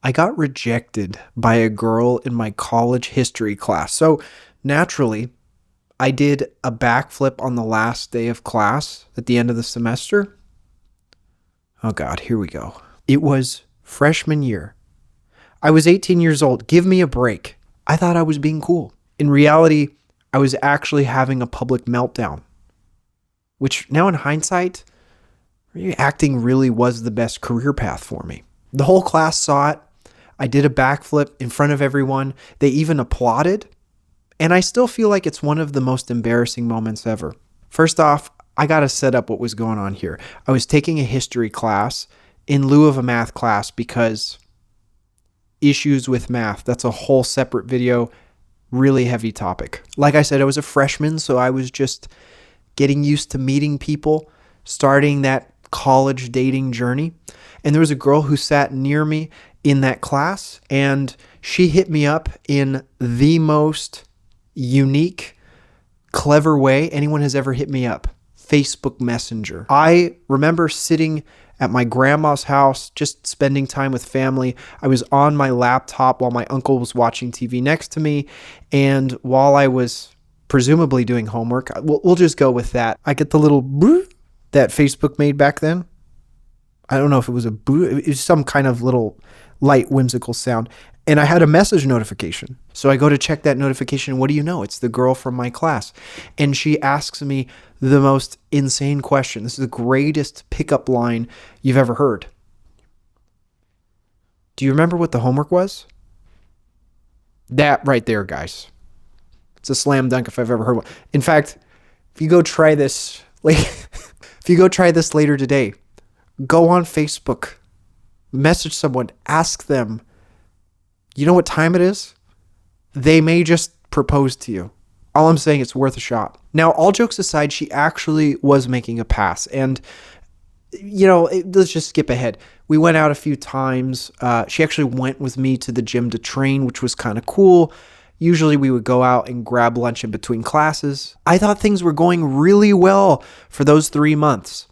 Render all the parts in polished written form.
I got rejected by a girl in my college history class. So naturally, I did a backflip on the last day of class at the end of the semester. Oh God, here we go. It was freshman year. I was 18 years old. Give me a break. I thought I was being cool. In reality, I was actually having a public meltdown, which now in hindsight, acting really was the best career path for me. The whole class saw it. I did a backflip in front of everyone. They even applauded. And I still feel like it's one of the most embarrassing moments ever. First off, I got to set up what was going on here. I was taking a history class in lieu of a math class because issues with math. That's a whole separate video, really heavy topic. Like I said, I was a freshman, so I was just getting used to meeting people, starting that college dating journey. And there was a girl who sat near me in that class, and she hit me up in the most unique, clever way anyone has ever hit me up. Facebook Messenger. I remember sitting at my grandma's house, just spending time with family. I was on my laptop while my uncle was watching TV next to me. And while I was presumably doing homework, we'll just go with that. I get the little boop that Facebook made back then. I don't know if it was a boop. It was some kind of little light, whimsical sound. And I had a message notification. So I go to check that notification. What do you know? It's the girl from my class. And she asks me the most insane question. This is the greatest pickup line you've ever heard. Do you remember what the homework was? That right there, guys. It's a slam dunk if I've ever heard one. In fact, if you go try this, later today, go on Facebook, message someone, ask them, you know what time it is? They may just propose to you. All I'm saying, it's worth a shot. Now, all jokes aside, she actually was making a pass. And, let's just skip ahead. We went out a few times. She actually went with me to the gym to train, which was kind of cool. Usually we would go out and grab lunch in between classes. I thought things were going really well for those 3 months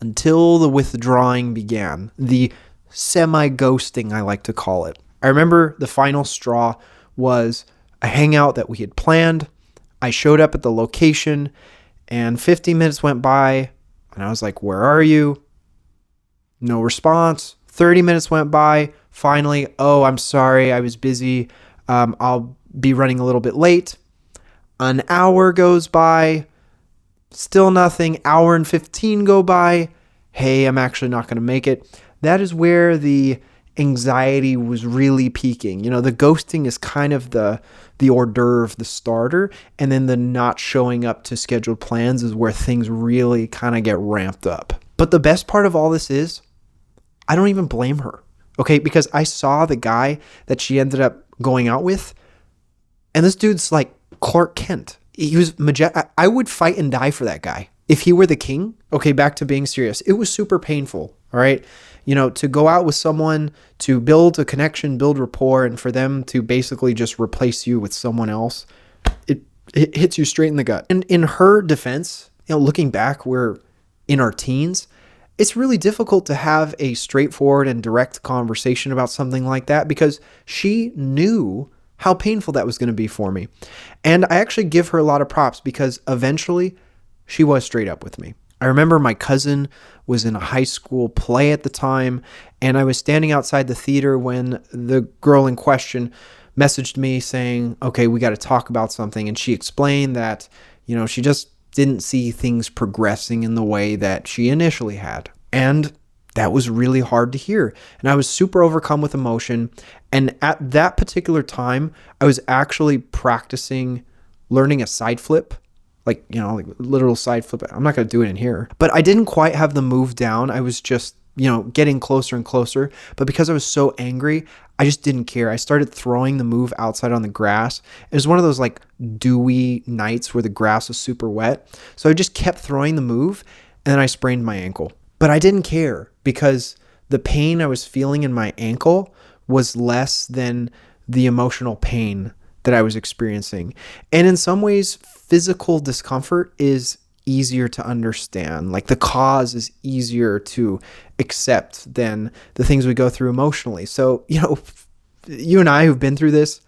until the withdrawing began. The semi-ghosting, I like to call it. I remember the final straw was a hangout that we had planned. I showed up at the location and 15 minutes went by and I was like, where are you? No response. 30 minutes went by. Finally, oh, I'm sorry. I was busy. I'll be running a little bit late. An hour goes by. Still nothing. Hour and 15 go by. Hey, I'm actually not going to make it. That is where the anxiety was really peaking. The ghosting is kind of the hors d'oeuvre, the starter, and then the not showing up to scheduled plans is where things really kind of get ramped up. But the best part of all this is I don't even blame her, okay? Because I saw the guy that she ended up going out with, and this dude's like Clark Kent. He was I would fight and die for that guy. If he were the king, okay, back to being serious. It was super painful, all right? To go out with someone, to build a connection, build rapport, and for them to basically just replace you with someone else, it hits you straight in the gut. And in her defense, looking back, we're in our teens, it's really difficult to have a straightforward and direct conversation about something like that because she knew how painful that was going to be for me. And I actually give her a lot of props because eventually she was straight up with me. I remember my cousin was in a high school play at the time, and I was standing outside the theater when the girl in question messaged me saying, okay, we got to talk about something. And she explained that, she just didn't see things progressing in the way that she initially had. And that was really hard to hear. And I was super overcome with emotion. And at that particular time, I was actually practicing learning a side flip. Like literal side flip. I'm not going to do it in here. But I didn't quite have the move down. I was just, getting closer and closer. But because I was so angry, I just didn't care. I started throwing the move outside on the grass. It was one of those like dewy nights where the grass was super wet. So I just kept throwing the move and then I sprained my ankle. But I didn't care because the pain I was feeling in my ankle was less than the emotional pain that I was experiencing. And in some ways, physical discomfort is easier to understand. Like the cause is easier to accept than the things we go through emotionally. So, you and I who've been through this,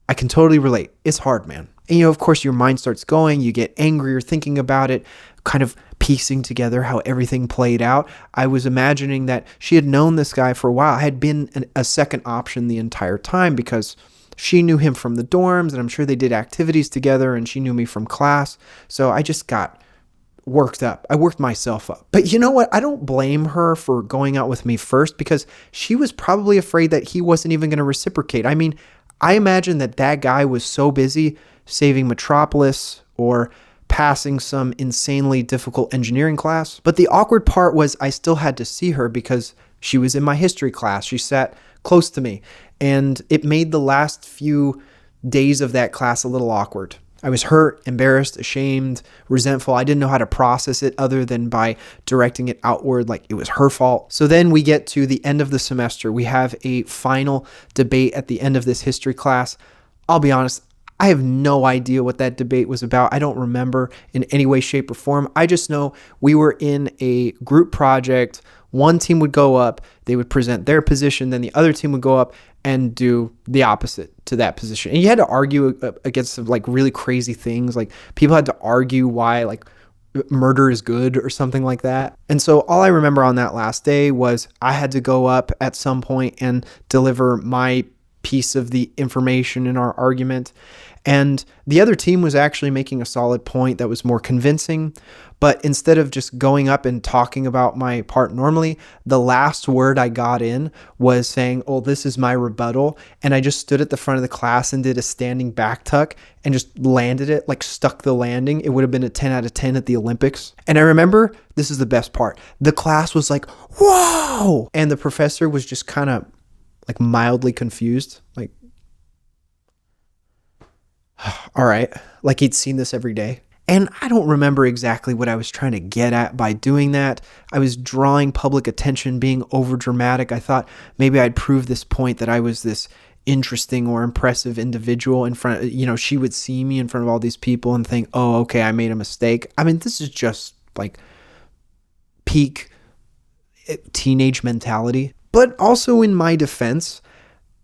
I can totally relate. It's hard, man. And, of course, your mind starts going. You get angrier thinking about it, kind of piecing together how everything played out. I was imagining that she had known this guy for a while. I had been a second option the entire time because she knew him from the dorms, and I'm sure they did activities together, and she knew me from class. So I just got worked up. I worked myself up. But you know what? I don't blame her for going out with me first because she was probably afraid that he wasn't even going to reciprocate. I mean, I imagine that guy was so busy saving Metropolis or passing some insanely difficult engineering class. But the awkward part was I still had to see her because she was in my history class. She sat close to me, and it made the last few days of that class a little awkward. I was hurt, embarrassed, ashamed, resentful. I didn't know how to process it other than by directing it outward like it was her fault. So then we get to the end of the semester. We have a final debate at the end of this history class. I'll be honest, I have no idea what that debate was about. I don't remember in any way, shape, or form. I just know we were in a group project. One team would go up, they would present their position, then the other team would go up and do the opposite to that position. And you had to argue against like really crazy things. Like people had to argue why like murder is good or something like that. And so all I remember on that last day was I had to go up at some point and deliver my piece of the information in our argument. And the other team was actually making a solid point that was more convincing. But instead of just going up and talking about my part normally, the last word I got in was saying, "Oh, this is my rebuttal." And I just stood at the front of the class and did a standing back tuck and just landed it, like stuck the landing. It would have been a 10 out of 10 at the Olympics. And I remember, this is the best part, the class was like, "Whoa!" And the professor was just kind of like mildly confused, like, all right, like he'd seen this every day. And I don't remember exactly what I was trying to get at by doing that. I was drawing public attention, being over dramatic. I thought maybe I'd prove this point that I was this interesting or impressive individual in front of, she would see me in front of all these people and think, oh, okay, I made a mistake. I mean, this is just like peak teenage mentality. But also in my defense,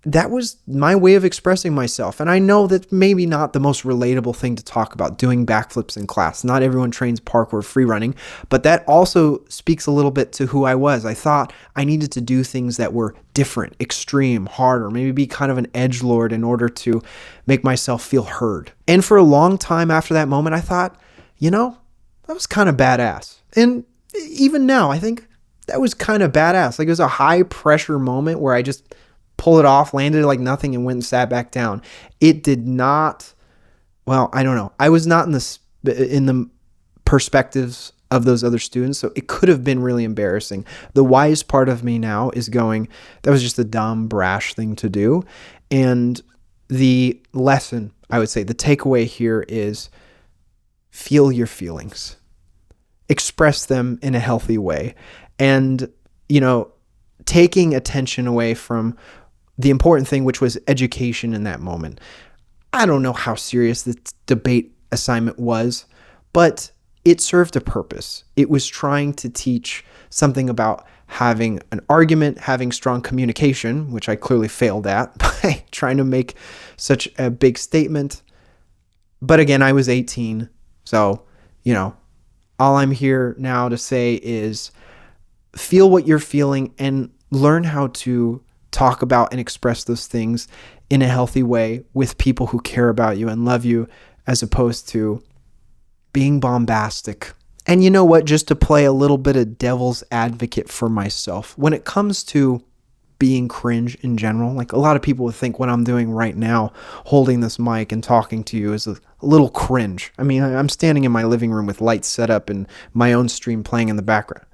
that was my way of expressing myself. And I know that maybe not the most relatable thing to talk about, doing backflips in class. Not everyone trains parkour free running, but that also speaks a little bit to who I was. I thought I needed to do things that were different, extreme, harder, maybe be kind of an edgelord in order to make myself feel heard. And for a long time after that moment, I thought, that was kind of badass. And even now, I think that was kind of badass. Like it was a high pressure moment where I just pulled it off, landed it like nothing, and went and sat back down. It did not, well, I don't know. I was not in the perspectives of those other students, so it could have been really embarrassing. The wise part of me now is going, that was just a dumb, brash thing to do. And the lesson, I would say, the takeaway here is feel your feelings. Express them in a healthy way. And, taking attention away from the important thing, which was education in that moment. I don't know how serious this debate assignment was, but it served a purpose. It was trying to teach something about having an argument, having strong communication, which I clearly failed at by trying to make such a big statement. But again, I was 18. So, all I'm here now to say is feel what you're feeling and learn how to talk about and express those things in a healthy way with people who care about you and love you, as opposed to being bombastic. And you know what? Just to play a little bit of devil's advocate for myself, when it comes to being cringe in general, like a lot of people would think what I'm doing right now, holding this mic and talking to you, is a little cringe. I mean, I'm standing in my living room with lights set up and my own stream playing in the background.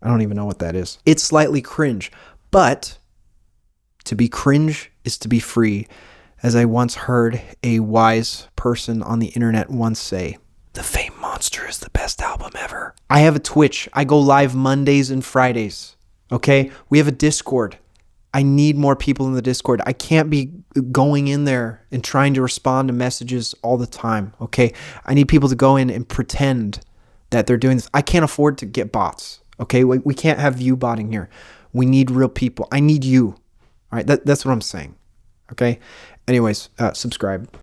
I don't even know what that is. It's slightly cringe, but to be cringe is to be free. As I once heard a wise person on the internet once say, "The Fame Monster is the best album ever." I have a Twitch. I go live Mondays and Fridays. Okay? We have a Discord. I need more people in the Discord. I can't be going in there and trying to respond to messages all the time. Okay. I need people to go in and pretend that they're doing this. I can't afford to get bots. Okay. We can't have you botting here. We need real people. I need you. All right. That's what I'm saying. Okay. Anyways, subscribe.